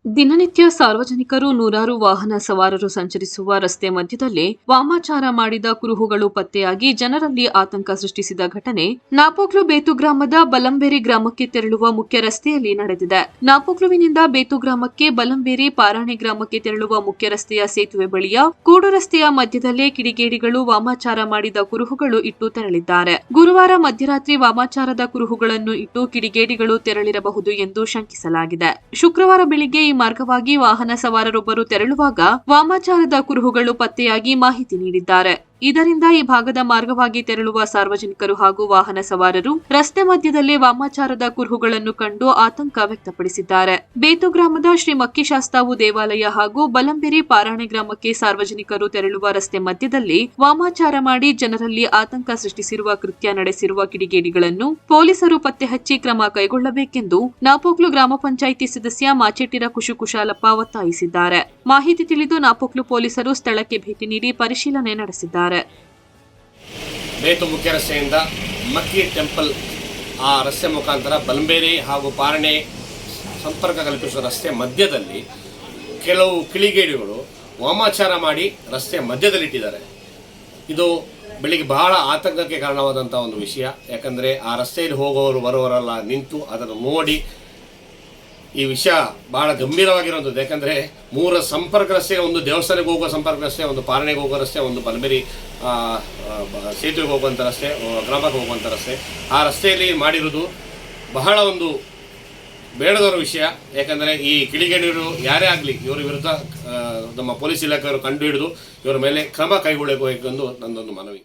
ದಿನನಿತ್ಯ ಸಾರ್ವಜನಿಕರು ನೂರಾರು ವಾಹನ ಸವಾರರು ಸಂಚರಿಸುವ ರಸ್ತೆ ಮಧ್ಯದಲ್ಲಿ ವಾಮಾಚಾರ ಮಾಡಿದ ಕುರುಹುಗಳು ಪತ್ತೆಯಾಗಿ ಜನರಲ್ಲಿ ಆತಂಕ ಸೃಷ್ಟಿಸಿದ ಘಟನೆ ನಾಪೋಕ್ಲು ಬೇತು ಗ್ರಾಮದ ಬಲಂಬೇರಿ ಗ್ರಾಮಕ್ಕೆ ತೆರಳುವ ಮುಖ್ಯ ರಸ್ತೆಯಲ್ಲಿ ನಡೆದಿದೆ. ನಾಪೋಕ್ಲುವಿನಿಂದ ಬೇತು ಗ್ರಾಮಕ್ಕೆ ಬಲಂಬೇರಿ ಪಾರಾಣೆ ಗ್ರಾಮಕ್ಕೆ ತೆರಳುವ ಮುಖ್ಯ ರಸ್ತೆಯ ಸೇತುವೆ ಬಳಿಯ ಕೂಡು ರಸ್ತೆಯ ಮಧ್ಯದಲ್ಲೇ ಕಿಡಿಗೇಡಿಗಳು ವಾಮಾಚಾರ ಮಾಡಿದ ಕುರುಹುಗಳು ಇಟ್ಟು ತೆರಳಿದ್ದಾರೆ. ಗುರುವಾರ ಮಧ್ಯರಾತ್ರಿ ವಾಮಾಚಾರದ ಕುರುಹುಗಳನ್ನು ಇಟ್ಟು ಕಿಡಿಗೇಡಿಗಳು ತೆರಳಿರಬಹುದು ಎಂದು ಶಂಕಿಸಲಾಗಿದೆ. ಶುಕ್ರವಾರ ಬೆಳಿಗ್ಗೆ ಈ ಮಾರ್ಗವಾಗಿ ವಾಹನ ಸವಾರರೊಬ್ಬರು ತೆರಳುವಾಗ ವಾಮಾಚಾರದ ಕುರುಹುಗಳು ಪತ್ತೆಯಾಗಿ ಮಾಹಿತಿ ನೀಡಿದ್ದಾರೆ. ಇದರಿಂದ ಈ ಭಾಗದ ಮಾರ್ಗವಾಗಿ ತೆರಳುವ ಸಾರ್ವಜನಿಕರು ಹಾಗೂ ವಾಹನ ಸವಾರರು ರಸ್ತೆ ಮಧ್ಯದಲ್ಲೇ ವಾಮಾಚಾರದ ಕುರುಹುಗಳನ್ನು ಕಂಡು ಆತಂಕ ವ್ಯಕ್ತಪಡಿಸಿದ್ದಾರೆ. ಬೇತು ಗ್ರಾಮದ ಶ್ರೀ ಮಕ್ಕಿಶಾಸ್ತಾವು ದೇವಾಲಯ ಹಾಗೂ ಬಲಂಬೇರಿ ಪಾರಾಣೆ ಗ್ರಾಮಕ್ಕೆ ಸಾರ್ವಜನಿಕರು ತೆರಳುವ ರಸ್ತೆ ಮಧ್ಯದಲ್ಲಿ ವಾಮಾಚಾರ ಮಾಡಿ ಜನರಲ್ಲಿ ಆತಂಕ ಸೃಷ್ಟಿಸಿರುವ ಕೃತ್ಯ ನಡೆಸಿರುವ ಕಿಡಿಗೇಡಿಗಳನ್ನು ಪೊಲೀಸರು ಪತ್ತೆ ಹಚ್ಚಿ ಕ್ರಮ ಕೈಗೊಳ್ಳಬೇಕೆಂದು ನಾಪೋಕ್ಲು ಗ್ರಾಮ ಪಂಚಾಯಿತಿ ಸದಸ್ಯ ಮಾಚೆಟ್ಟಿರ ಕುಶಾಲಪ್ಪ ಒತ್ತಾಯಿಸಿದ್ದಾರೆ. ಮಾಹಿತಿ ತಿಳಿದು ನಾಪೋಕ್ಲು ಪೊಲೀಸರು ಸ್ಥಳಕ್ಕೆ ಭೇಟಿ ನೀಡಿ ಪರಿಶೀಲನೆ ನಡೆಸಿದ್ದಾರೆ. ಬೇತು ಮುಖ್ಯ ರಸ್ತೆಯಿಂದ ಮಕ್ಕಿ ಟೆಂಪಲ್ ಆ ರಸ್ತೆ ಮುಖಾಂತರ ಬಲಂಬೇರಿ ಹಾಗೂ ಪಾರಣೆ ಸಂಪರ್ಕ ಕಲ್ಪಿಸುವ ರಸ್ತೆ ಮಧ್ಯದಲ್ಲಿ ಕೆಲವು ಕಿಡಿಗೇಡಿಗಳು ವಾಮಾಚಾರ ಮಾಡಿ ರಸ್ತೆ ಮಧ್ಯದಲ್ಲಿಟ್ಟಿದ್ದಾರೆ. ಇದು ಬೆಳಿಗ್ಗೆ ಬಹಳ ಆತಂಕಕ್ಕೆ ಕಾರಣವಾದಂಥ ಒಂದು ವಿಷಯ. ಯಾಕಂದರೆ ಆ ರಸ್ತೆಯಲ್ಲಿ ಹೋಗೋರು ಬರೋವರೆಲ್ಲ ನಿಂತು ಅದನ್ನು ನೋಡಿ ಈ ವಿಷಯ ಬಹಳ ಗಂಭೀರವಾಗಿರುವಂಥದ್ದು. ಯಾಕಂದರೆ ಮೂರ ಸಂಪರ್ಕ ರಸ್ತೆ, ಒಂದು ದೇವಸ್ಥಾನಕ್ಕೆ ಹೋಗುವ ಸಂಪರ್ಕ ರಸ್ತೆ, ಒಂದು ಪಾರಣೆಗೆ ಹೋಗುವ ರಸ್ತೆ, ಒಂದು ಬಲಂಬೇರಿ ಸೇತುವೆಗೆ ಹೋಗುವಂಥ ರಸ್ತೆ, ಗ್ರಾಮಕ್ಕೆ ಹೋಗುವಂಥ ರಸ್ತೆ. ಆ ರಸ್ತೆಯಲ್ಲಿ ಮಾಡಿರೋದು ಬಹಳ ಒಂದು ಬೇಡದವರ ವಿಷಯ. ಯಾಕಂದರೆ ಈ ಕಿಡಿಗೇಡಿಗಳು ಯಾರೇ ಆಗಲಿ ಇವರ ವಿರುದ್ಧ ನಮ್ಮ ಪೊಲೀಸ್ ಇಲಾಖೆಯವರು ಕಂಡುಹಿಡಿದು ಇವರ ಮೇಲೆ ಕ್ರಮ ಕೈಗೊಳ್ಳಬೇಕೆಂದು ನನ್ನೊಂದು ಮನವಿ.